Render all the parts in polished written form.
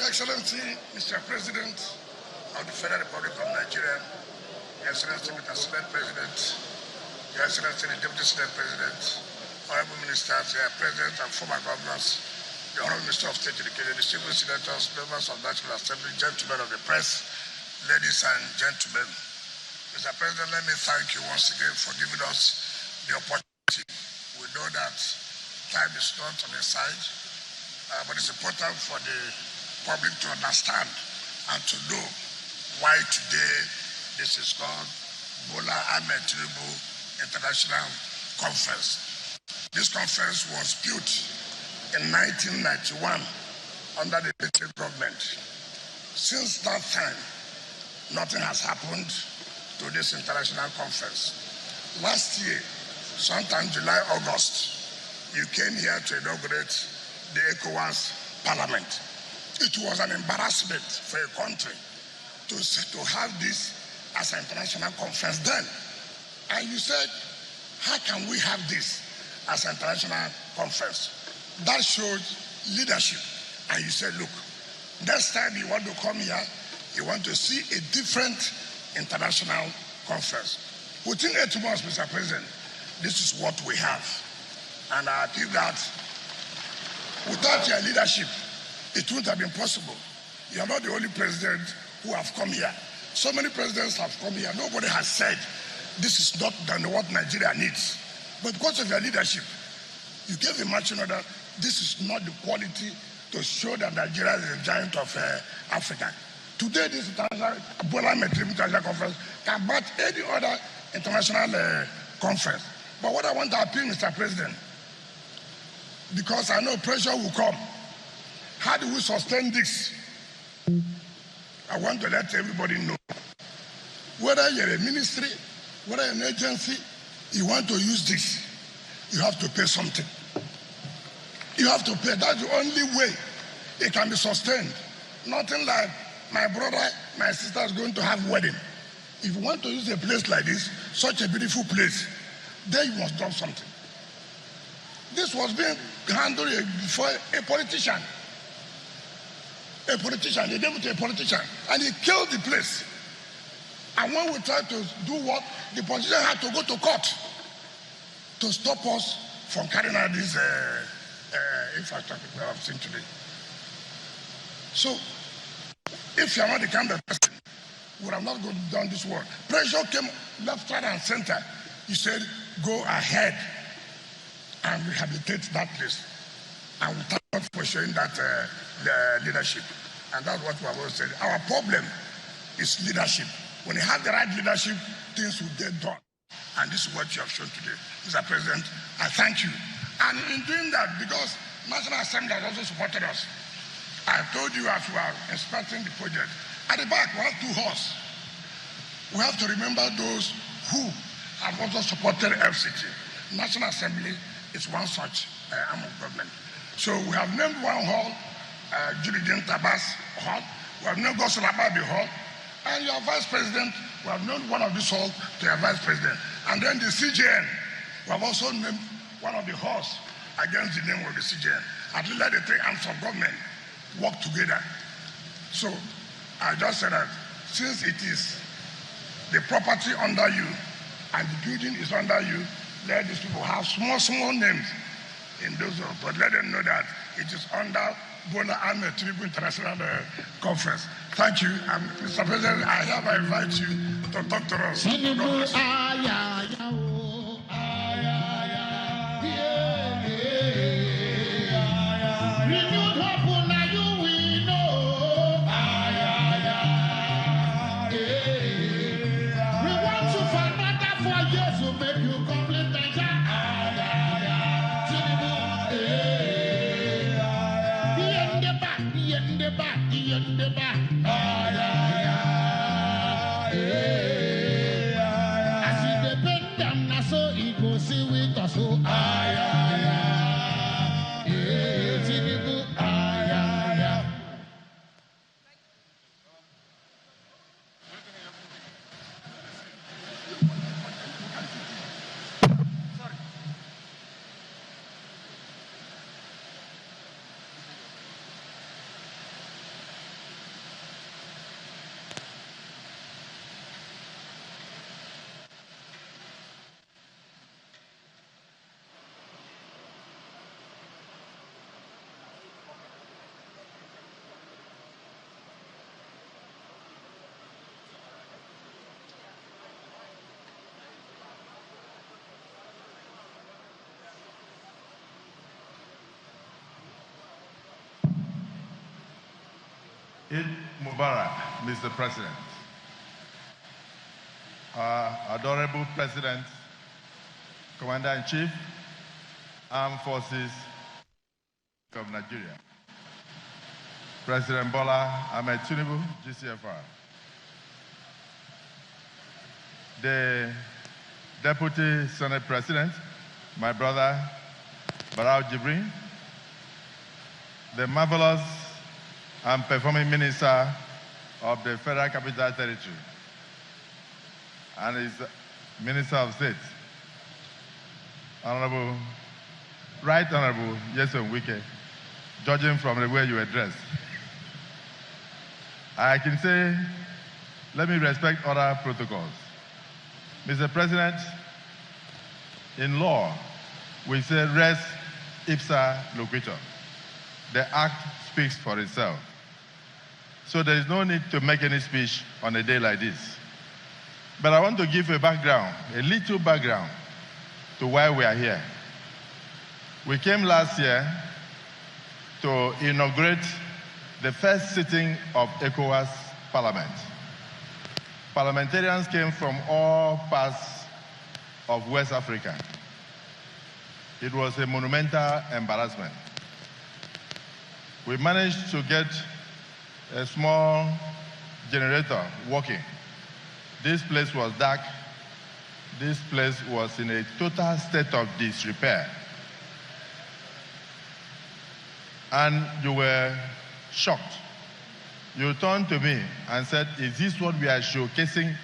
Excellency, Mr. President of the Federal Republic of Nigeria, Your Excellency, Mr. Senate President, Your Excellency, the Deputy Senate President, Honorable Ministers, President and former governors, the Honorable Minister of State Education, the civil senators, members of the National Assembly, gentlemen of the press, ladies and gentlemen. Mr. President, let me thank you once again for giving us the opportunity. We know that time is not on the side, but it's important for the public to understand and to know why today this is called Bola Ahmed Tinubu International Conference. This conference was built in 1991 under the military government. Since that time, nothing has happened to this international conference. Last year, sometime July, August, you came here to inaugurate the ECOWAS Parliament. It was an embarrassment for a country to have this as an international conference then. And you said, how can we have this as an international conference? That shows leadership. And you said, look, next time you want to come here, you want to see a different international conference. Within 8 months, Mr. President, this is what we have. And I feel that without your leadership, it wouldn't have been possible. You are not the only president who have come here. So many presidents have come here. Nobody has said this is not what Nigeria needs. But because of your leadership, you gave a marching order. This is not the quality to show that Nigeria is a giant of Africa. Today, this Bola Ahmed Tinubu International Conference can match any other international conference. But what I want to appeal, Mr. President, because I know pressure will come. How do we sustain this? I want to let everybody know. Whether you're a ministry, whether you're an agency, you want to use this, you have to pay something. You have to pay. That's the only way it can be sustained. Nothing like my brother, my sister is going to have wedding. If you want to use a place like this, such a beautiful place, then you must do something. This was being handled before a politician. They gave it to a politician, and he killed the place. And when we tried to do what, the politician had to go to court to stop us from carrying out this infrastructure we have seen today. So, if you are not the kind of person, we would have not done this work. Pressure came left, right, and center. He said, go ahead and rehabilitate that place. And we thank God for showing that leadership. And that's what we have always said. Our problem is leadership. When you have the right leadership, things will get done. And this is what you have shown today. Mr. President, I thank you. And in doing that, because National Assembly has also supported us, I told you as we are inspecting the project, at the back we have 2 halls. We have to remember those who have also supported FCT. National Assembly is one such arm of government. So we have named one hall, Julian Tabas Hall. We have named Gosel Ababi Hall. And your vice president, we have named one of these halls to your vice president. And then the CJN, we have also named one of the halls against the name of the CJN. At least let the 3 arms of government work together. So I just said that since it is the property under you and the building is under you, let these people have small names in those, but let them know that it is under Bola Ahmed Tinubu International Conference. Thank you. Mr. President, I hereby invite you to talk to us. Eid Mubarak, Mr. President. Our adorable President, Commander-in-Chief, Armed Forces of Nigeria, President Bola Ahmed Tinubu, GCFR, the Deputy Senate President, my brother Barau Jibrin, the marvelous and performing Minister of the Federal Capital Territory, and his Minister of State, Right Honorable Nyesom Wike, judging from the way you were dressed. I can say, let me respect other protocols. Mr. President, in law, we say res ipsa loquitur. The act speaks for itself. So there is no need to make any speech on a day like this. But I want to give a background, a little background, to why we are here. We came last year to inaugurate the first sitting of ECOWAS Parliament. Parliamentarians came from all parts of West Africa. It was a monumental embarrassment. We managed to get a small generator working. This place was dark. This place was in a total state of disrepair. And you were shocked. You turned to me and said, is this what we are showcasing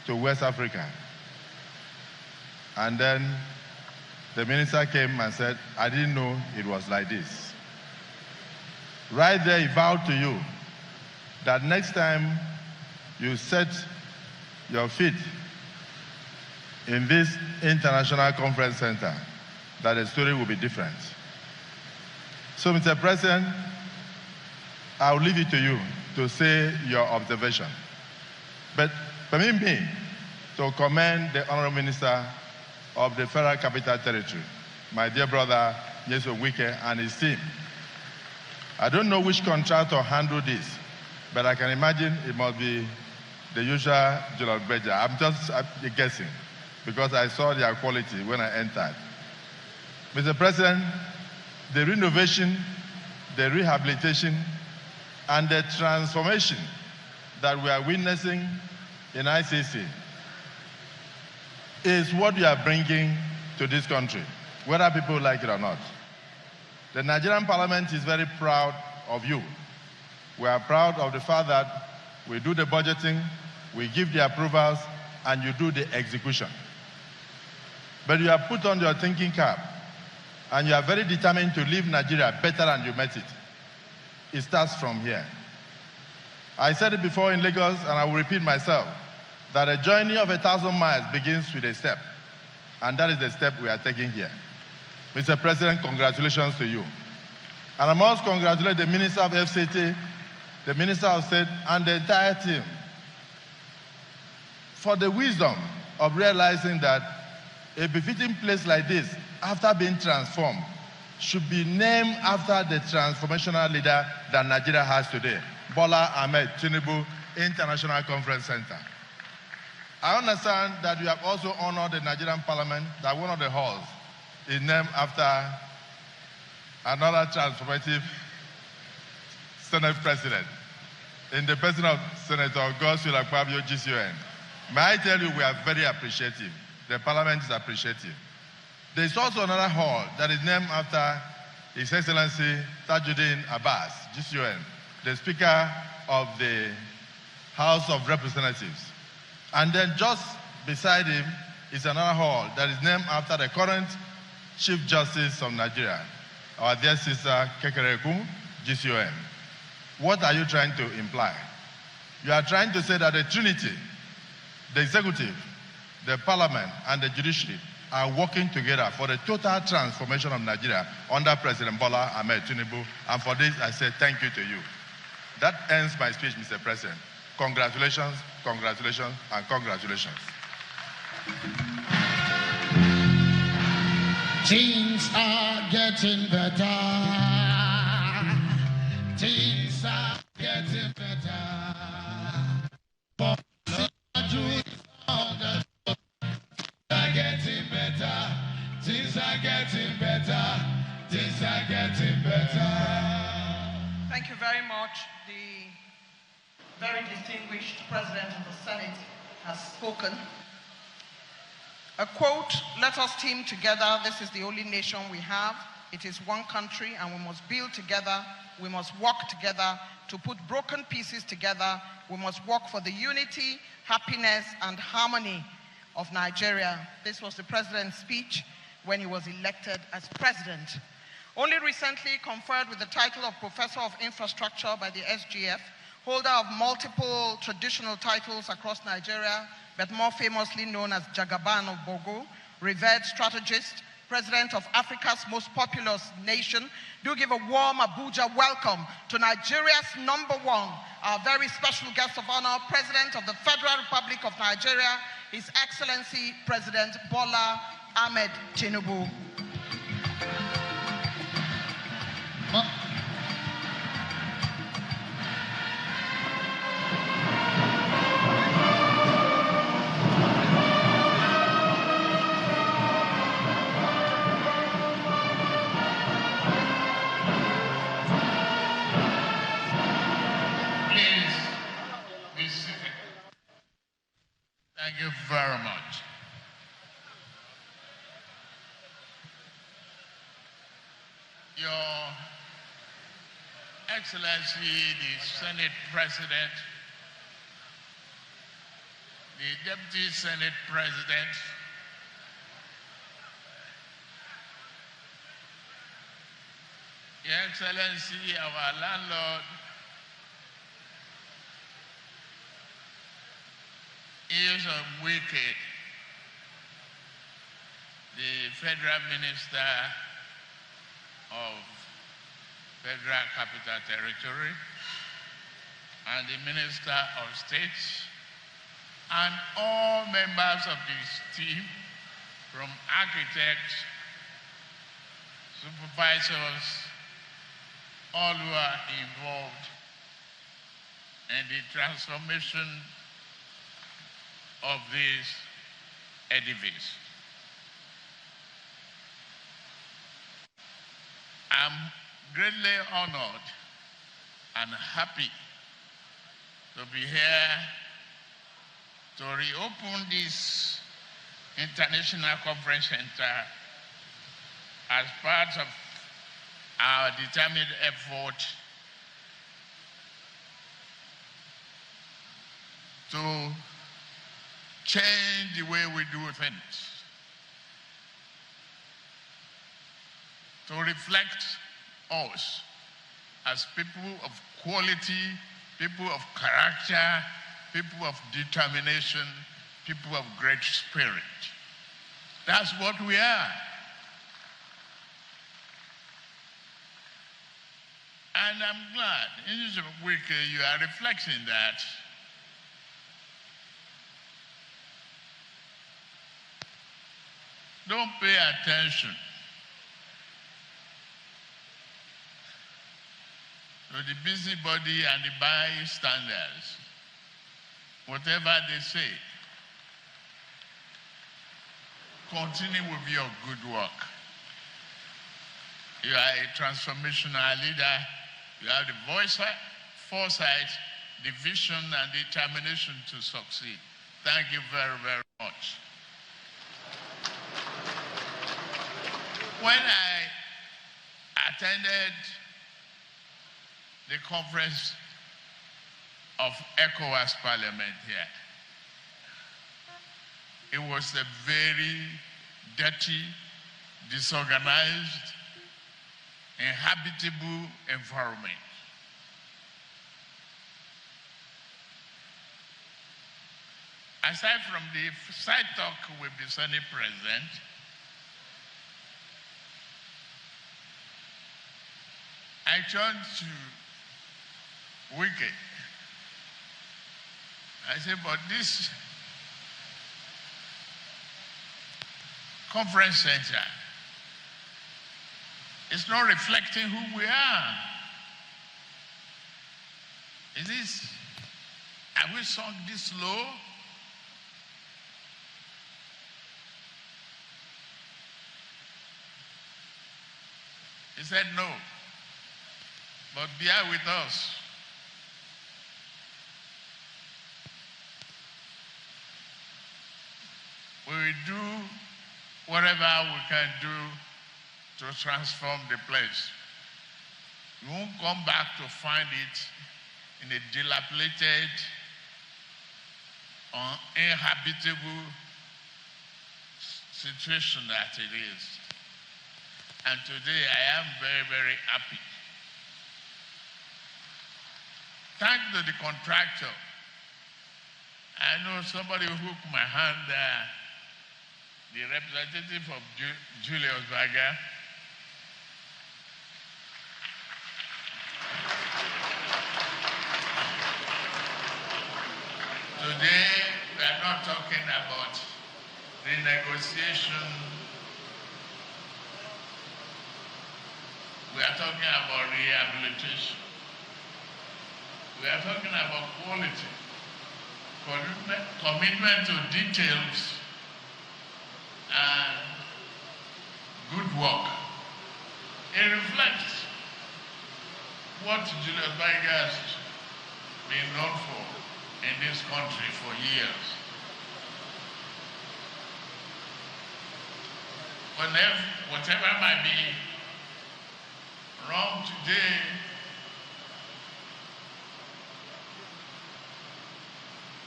to West Africa? And then the minister came and said, I didn't know it was like this. Right there, he vowed to you that next time you set your feet in this international conference center, that the story will be different. So, Mr. President, I'll leave it to you to say your observation. But permit me to commend the Honorable Minister of the Federal Capital Territory, my dear brother Nyesom Wike and his team. I don't know which contractor handled this, but I can imagine it must be the usual Julot Beja. I'm just guessing because I saw their quality when I entered. Mr. President, the renovation, the rehabilitation, and the transformation that we are witnessing in ICC is what we are bringing to this country, whether people like it or not. The Nigerian Parliament is very proud of you. We are proud of the fact that we do the budgeting, we give the approvals, and you do the execution. But you have put on your thinking cap, and you are very determined to leave Nigeria better than you met it. It starts from here. I said it before in Lagos, and I will repeat myself, that a journey of 1,000 miles begins with a step, and that is the step we are taking here. Mr. President, congratulations to you. And I must congratulate the Minister of FCT, the Minister of State, and the entire team for the wisdom of realizing that a befitting place like this, after being transformed, should be named after the transformational leader that Nigeria has today, Bola Ahmed Tinubu International Conference Center. I understand that you have also honored the Nigerian Parliament, that one of the halls is named after another transformative Senate President, in the person of Senator Godswill Akpabio, GCON. May I tell you, we are very appreciative. The Parliament is appreciative. There is also another hall that is named after His Excellency Tajuddin Abbas, GCON, the Speaker of the House of Representatives. And then just beside him is another hall that is named after the current Chief Justice of Nigeria, our dear sister Kekereekun, GCON. What are you trying to imply? You are trying to say that the Trinity, the executive, the parliament, and the judiciary are working together for the total transformation of Nigeria under President Bola Ahmed Tinubu. And for this, I say thank you to you. That ends my speech, Mr. President. Congratulations, congratulations, and congratulations. Things are getting better. Things are getting better. getting better. Things are getting better. Things are getting better. Thank you very much. The very distinguished President of the Senate has spoken. A quote, "Let us team together. This is the only nation we have. It is one country and we must build together. We must work together to put broken pieces together. We must work for the unity, happiness, and harmony of Nigeria." This was the president's speech when he was elected as president. Only recently conferred with the title of Professor of Infrastructure by the SGF, holder of multiple traditional titles across Nigeria, but more famously known as Jagaban of Bogo, revered strategist, president of Africa's most populous nation, do give a warm Abuja welcome to Nigeria's #1, our very special guest of honor, President of the Federal Republic of Nigeria, His Excellency President Bola Ahmed Tinubu. Thank you very much. Your Excellency, the Senate President, the Deputy Senate President, Your Excellency, our landlord, Wike, the Federal Minister of Federal Capital Territory, and the Minister of State, and all members of this team, from architects, supervisors, all who are involved in the transformation of this edifice. I'm greatly honored and happy to be here to reopen this International Conference Center as part of our determined effort to change the way we do things, to reflect us as people of quality, people of character, people of determination, people of great spirit. That's what we are. And I'm glad in this week you are reflecting that. Don't pay attention to the busybody and the bystanders, whatever they say. Continue with your good work. You are a transformational leader. You have the foresight, the vision, and determination to succeed. Thank you very, very much. When I attended the conference of ECOWAS Parliament here, it was a very dirty, disorganized, inhabitable environment. Aside from the side talk with the Senate President, I turned to Wike. I said, but this conference center is not reflecting who we are. Have we sunk this low? He said no. But bear with us. We will do whatever we can do to transform the place. We won't come back to find it in a dilapidated, uninhabitable situation that it is. And today I am very, very happy. Thanks to the contractor. I know somebody hooked my hand there, the representative of Julius Berger. Today, we are not talking about renegotiation. We are talking about rehabilitation. We are talking about quality, commitment to details, and good work. It reflects what Julius Berger has been known for in this country for years. Whatever might be wrong today,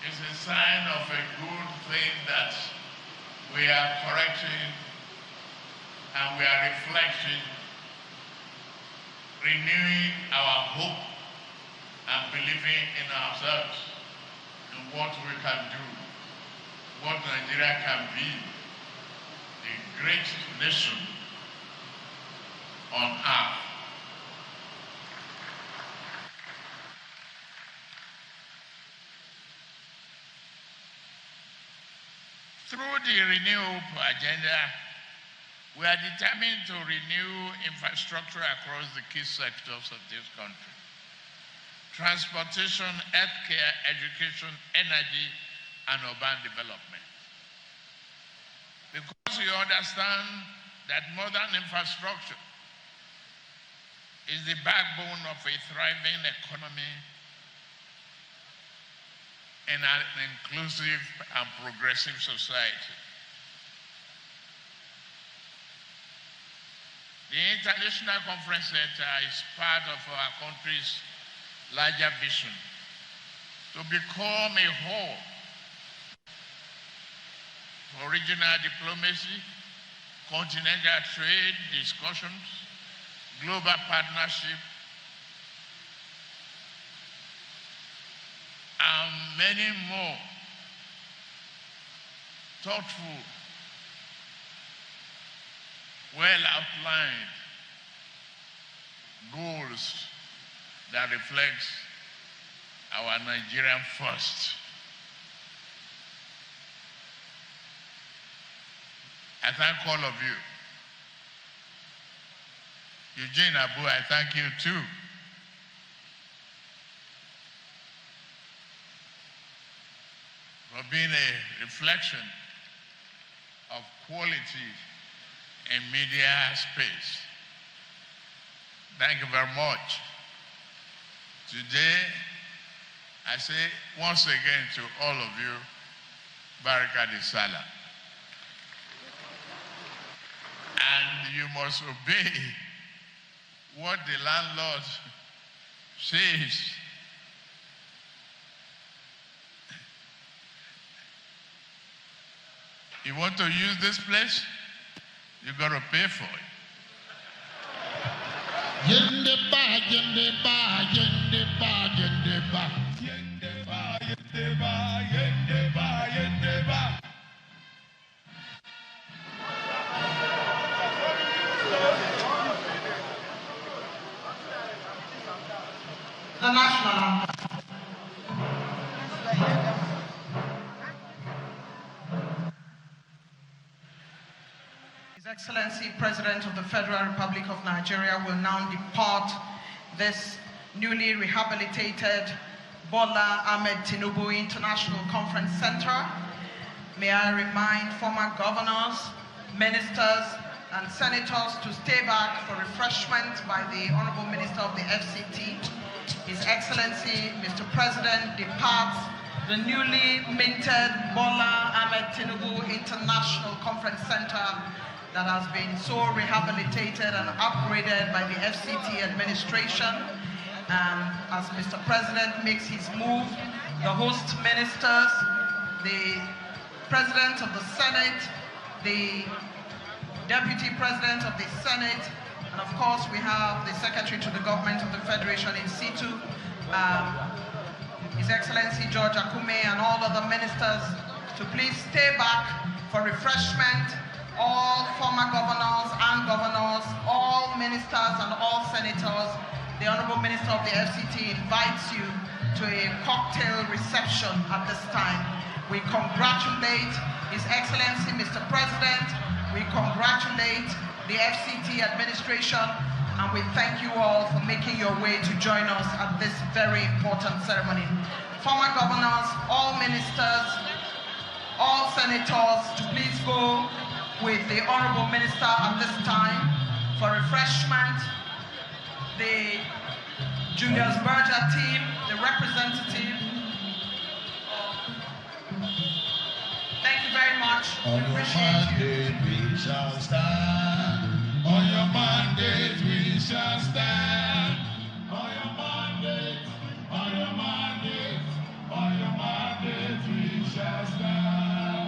is a sign of a good thing that we are correcting and we are reflecting, renewing our hope and believing in ourselves and what we can do, what Nigeria can be, a great nation on earth. Through the Renew Hope agenda, we are determined to renew infrastructure across the key sectors of this country. Transportation, healthcare, education, energy, and urban development. Because we understand that modern infrastructure is the backbone of a thriving economy in an inclusive and progressive society. The International Conference Center is part of our country's larger vision to become a hub for regional diplomacy, continental trade discussions, global partnership, and many more thoughtful, well-outlined goals that reflects our Nigerian first. I thank all of you. Eugene Abu, I thank you too. For being a reflection of quality in media space. Thank you very much. Today, I say once again to all of you, Baraka de Salah. And you must obey what the landlord says. You want to use this place? You got to pay for it. Yende ba, yende ba, yende ba, yende ba. Yende ba, yende ba, yende ba, yende ba. The national anthem. His Excellency President of the Federal Republic of Nigeria will now depart this newly rehabilitated Bola Ahmed Tinubu International Conference Center. May I remind former governors, ministers, and senators to stay back for refreshment by the Honorable Minister of the FCT. His Excellency, Mr. President, departs the newly minted Bola Ahmed Tinubu International Conference Center that has been so rehabilitated and upgraded by the FCT administration. And as Mr. President makes his move, the host ministers, the President of the Senate, the Deputy President of the Senate, and of course we have the Secretary to the Government of the Federation in situ, His Excellency George Akume, and all other ministers to please stay back for refreshment. All former governors and governors, all ministers and all senators, the Honorable Minister of the FCT invites you to a cocktail reception at this time. We congratulate His Excellency Mr. President, we congratulate the FCT administration, and we thank you all for making your way to join us at this very important ceremony. Former governors, all ministers, all senators, to please go with the Honorable Minister at this time for refreshment. The Julius Berger team, the representative. Thank you very much. On your mandate we shall stand. On your mandate we shall stand.